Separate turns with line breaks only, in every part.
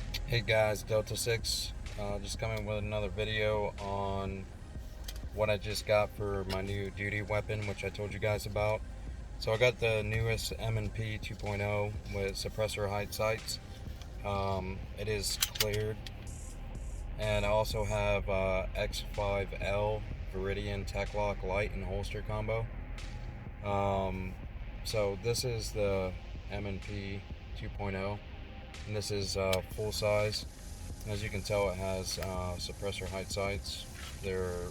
Hey guys, Delta 6, just coming with another video on what I just got for my new duty weapon, which I told you guys about. So I got the newest M&P 2.0 with suppressor height sights. It is cleared, and I also have X5L Viridian Tech Lock light and holster combo. So this is the M&P 2.0, and this is full size. As you can tell, it has suppressor height sights. They're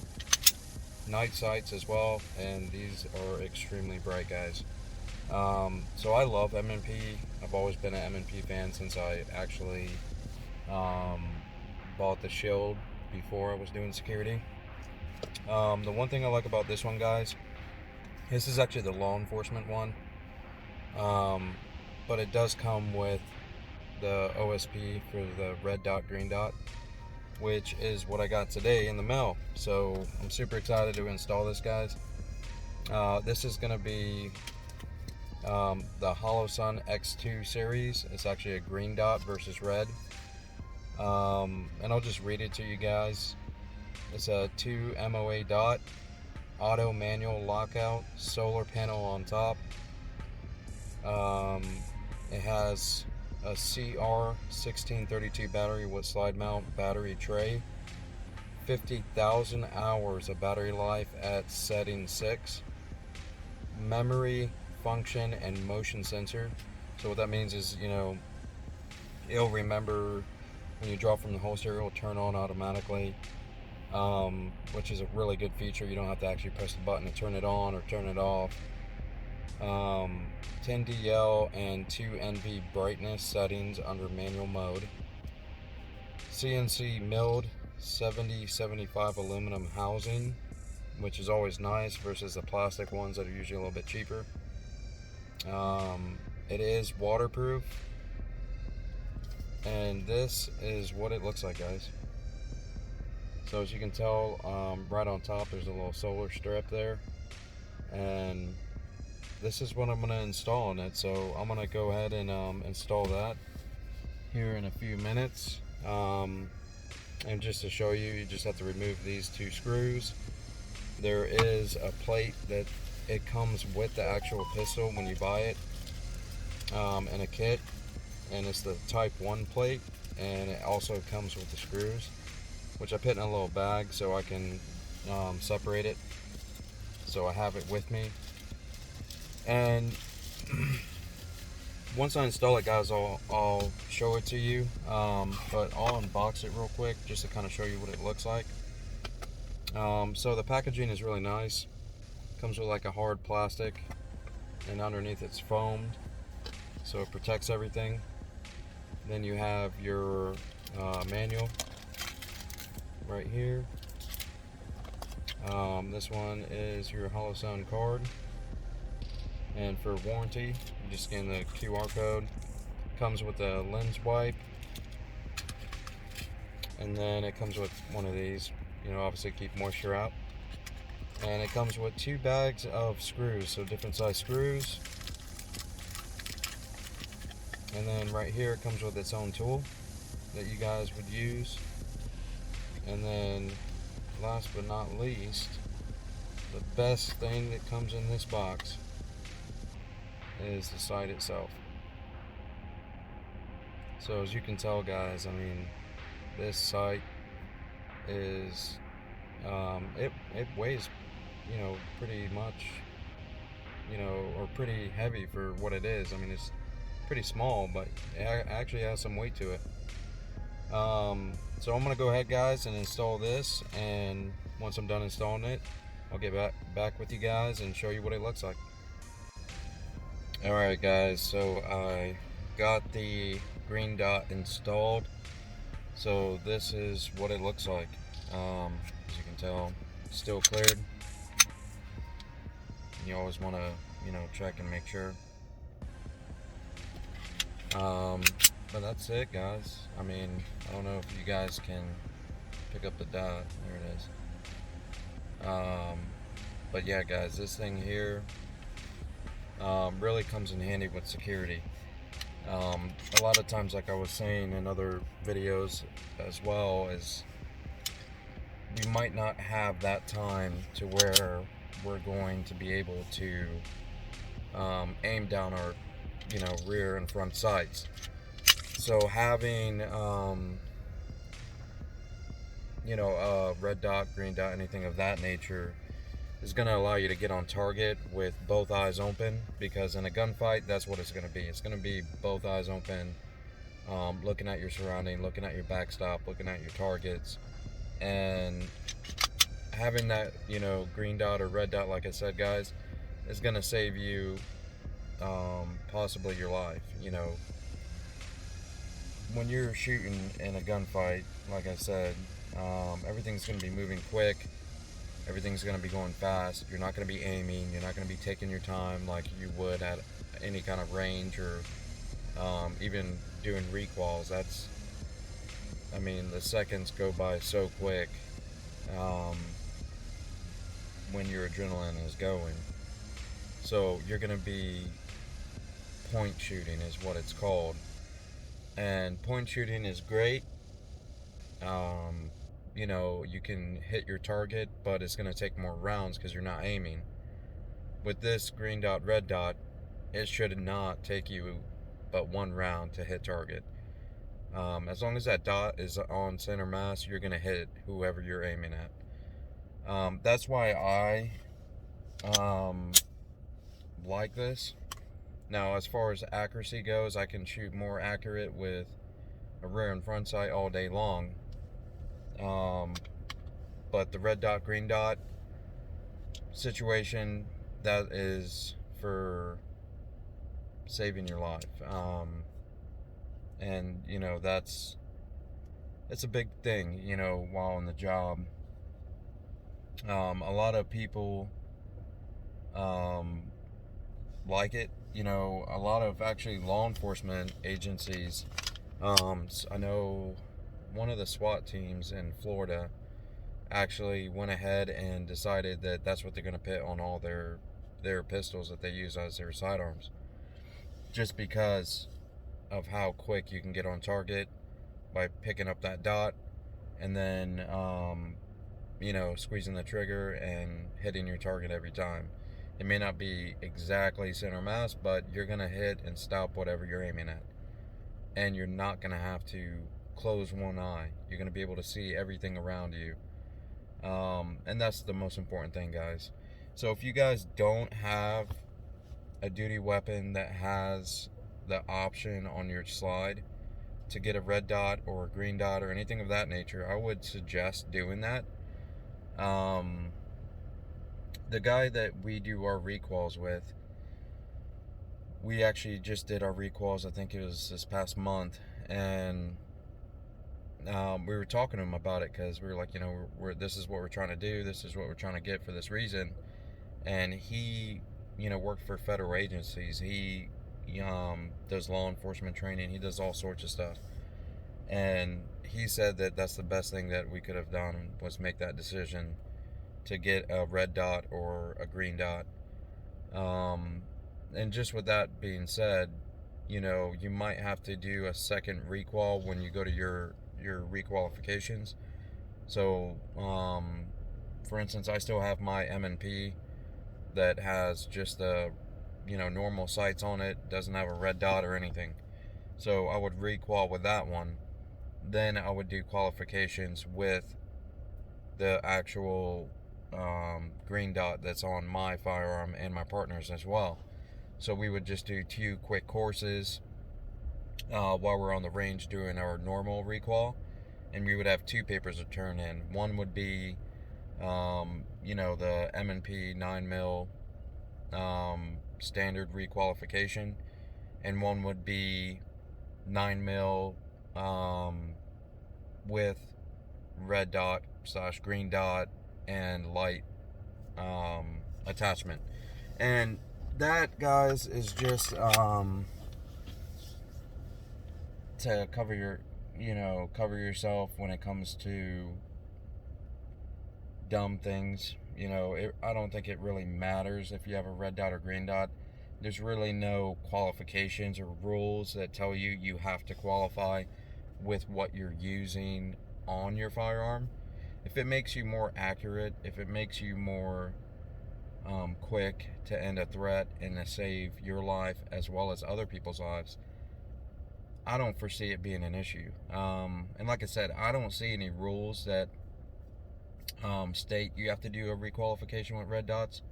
night sights as well, and these are extremely bright, guys. So I love M&P. I've always been an M&P fan since I actually um, bought the Shield before I was doing security. The one thing I like about this one, guys, this is actually the law enforcement one, but it does come with the OSP for the red dot, green dot, which is what I got today in the mail. So I'm super excited to install this, guys. This is going to be the Holosun X2 series. It's actually a green dot versus red. And I'll just read it to you guys. It's a 2 MOA dot, auto manual lockout, solar panel on top. It has a CR1632 battery with slide mount battery tray, 50,000 hours of battery life at setting 6, memory, function, and motion sensor. So what that means is, it'll remember when you draw from the holster, it'll turn on automatically, which is a really good feature. You don't have to actually press the button to turn it on or turn it off. 10 DL and 2 NV brightness settings under manual mode. CNC milled 70-75 aluminum housing, which is always nice versus the plastic ones that are usually a little bit cheaper. It is waterproof, and this is what it looks like, guys. So as you can tell, right on top there's a little solar strip there, and this is what I'm going to install in it. So I'm going to go ahead and install that here in a few minutes. And just to show you, you just have to remove these 2 screws. There is a plate that it comes with the actual pistol when you buy it in a kit, and it's the type 1 plate, and it also comes with the screws, which I put in a little bag so I can separate it, so I have it with me. And once I install it, guys, I'll show it to you, but I'll unbox it real quick just to kind of show you what it looks like. So the packaging is really nice. Comes with like a hard plastic, and underneath it's foamed, so it protects everything. Then you have your manual right here. This one is your Holosun card. And for warranty, you just scan the QR code. Comes with a lens wipe, and then it comes with one of these, obviously keep moisture out. And it comes with 2 bags of screws, so different size screws. And then right here it comes with its own tool that you guys would use. And then last but not least, the best thing that comes in this box is the sight itself. So as you can tell, guys, I mean, this sight is it weighs pretty much, or pretty heavy for what it is. I mean, it's pretty small, but it actually has some weight to it. So I'm gonna go ahead, guys, and install this, and once I'm done installing it, I'll get back with you guys and show you what it looks like. Alright, guys, so I got the green dot installed. So this is what it looks like. As you can tell, it's still cleared. You always want to check and make sure. But that's it, guys. I mean, I don't know if you guys can pick up the dot. There it is. But yeah, guys, this thing here really comes in handy with security. A lot of times, like I was saying in other videos as well, is we might not have that time to where we're going to be able to aim down our, rear and front sights. So having, red dot, green dot, anything of that nature is going to allow you to get on target with both eyes open, because in a gunfight, that's what it's going to be. It's going to be both eyes open, looking at your surrounding, looking at your backstop, looking at your targets, and having that, green dot or red dot, like I said, guys, is going to save you possibly your life. When you're shooting in a gunfight, like I said, everything's going to be moving quick. Everything's going to be going fast. You're not going to be aiming. You're not going to be taking your time like you would at any kind of range, or even doing recoils. The seconds go by so quick when your adrenaline is going. So you're going to be point shooting, is what it's called. And point shooting is great. You can hit your target, but it's going to take more rounds because you're not aiming. With this green dot, red dot, it should not take you but one round to hit target. As long as that dot is on center mass, you're going to hit whoever you're aiming at. That's why I like this. Now, as far as accuracy goes, I can shoot more accurate with a rear and front sight all day long. But the red dot, green dot situation, that is for saving your life. And it's a big thing, while on the job. A lot of people like it. A lot of actually law enforcement agencies. I know one of the SWAT teams in Florida actually went ahead and decided that that's what they're going to put on all their pistols that they use as their sidearms, just because of how quick you can get on target by picking up that dot and then squeezing the trigger and hitting your target every time. It may not be exactly center mass, but you're going to hit and stop whatever you're aiming at, and you're not going to have to close one eye. You're going to be able to see everything around you. And that's the most important thing, guys. So if you guys don't have a duty weapon that has the option on your slide to get a red dot or a green dot or anything of that nature, I would suggest doing that. The guy that we do our recoils with, we actually just did our recoils, I think it was this past month, and we were talking to him about it, because we were like, this is what we're trying to do, this is what we're trying to get for this reason. And he, worked for federal agencies. He does law enforcement training. He does all sorts of stuff. And he said that that's the best thing that we could have done, was make that decision to get a red dot or a green dot. And just with that being said, you might have to do a second recoil when you go to your requalifications. So, for instance, I still have my M&P that has just the, normal sights on it, doesn't have a red dot or anything. So I would requal with that one. Then I would do qualifications with the actual green dot that's on my firearm and my partner's as well. So we would just do 2 quick courses while we're on the range doing our normal requal, and we would have 2 papers to turn in. One would be the M&P 9mm standard requalification, and one would be 9mm with red dot / green dot and light attachment. And that, guys, is just to cover yourself when it comes to dumb things. I don't think it really matters if you have a red dot or green dot. There's really no qualifications or rules that tell you you have to qualify with what you're using on your firearm. If it makes you more accurate, if it makes you more quick to end a threat and to save your life as well as other people's lives, I don't foresee it being an issue. And like I said, I don't see any rules that state you have to do a requalification with red dots.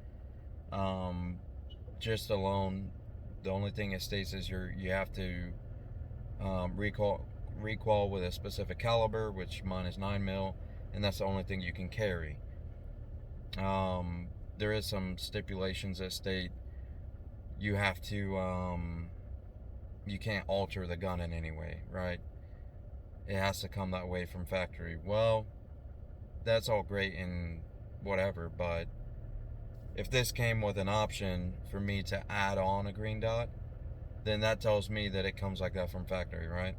Just alone, the only thing it states is you have to requal with a specific caliber, which mine is 9mm, and that's the only thing you can carry. There is some stipulations that state you have to you can't alter the gun in any way, right? It has to come that way from factory. Well, that's all great and whatever, but if this came with an option for me to add on a green dot, then that tells me that it comes like that from factory, right?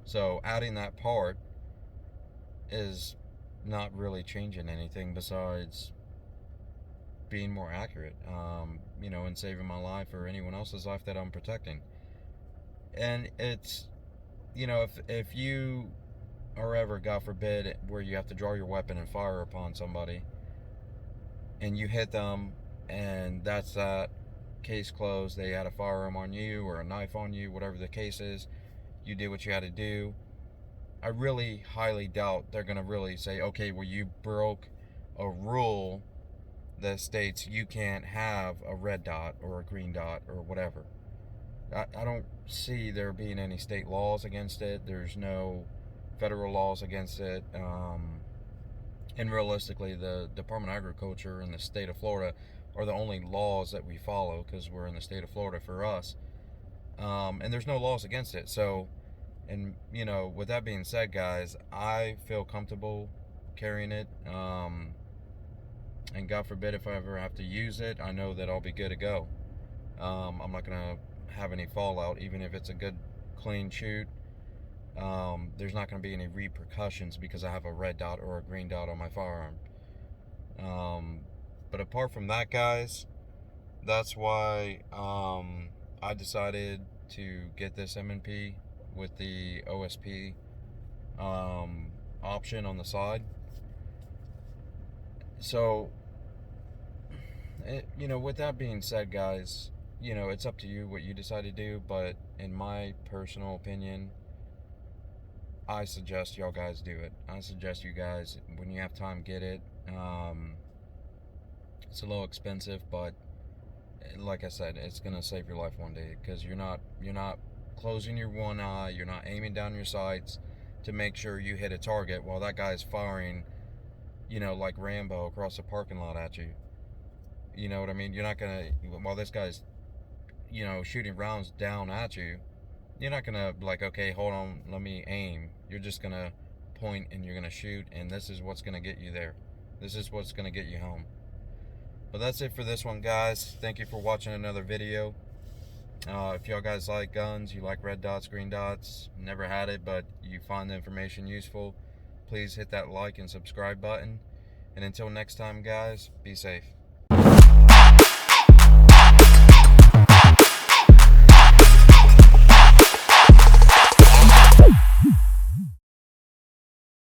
So adding that part is not really changing anything besides being more accurate, and saving my life or anyone else's life that I'm protecting. And it's, if you are ever, God forbid, where you have to draw your weapon and fire upon somebody, and you hit them, and that's that, case closed, they had a firearm on you or a knife on you, whatever the case is, you did what you had to do. I really highly doubt they're going to really say, okay, well, you broke a rule that states you can't have a red dot or a green dot or whatever. I don't see there being any state laws against it. There's no federal laws against it. And realistically, the Department of Agriculture in the state of Florida are the only laws that we follow, because we're in the state of Florida for us. And there's no laws against it. So, and with that being said, guys, I feel comfortable carrying it. And God forbid if I ever have to use it, I know that I'll be good to go. I'm not gonna have any fallout, even if it's a good clean shoot. There's not going to be any repercussions because I have a red dot or a green dot on my firearm. But apart from that, guys, that's why I decided to get this M&P with the OSP option on the side. So, with that being said, guys, it's up to you what you decide to do, but in my personal opinion, I suggest y'all guys do it. I suggest you guys, when you have time, get it. It's a little expensive, but like I said, it's gonna save your life one day, because you're not closing your one eye, you're not aiming down your sights to make sure you hit a target while that guy's firing, like Rambo across the parking lot at you. You know what I mean? You're not gonna, while this guy's shooting rounds down at you, you're not gonna be like, okay, hold on, let me aim. You're just gonna point and you're gonna shoot, and this is what's gonna get you there. This is what's gonna get you home. But that's it for this one, guys. Thank you for watching another video. If y'all guys like guns, you like red dots, green dots, never had it, but you find the information useful, please hit that like and subscribe button. And until next time, guys, be safe.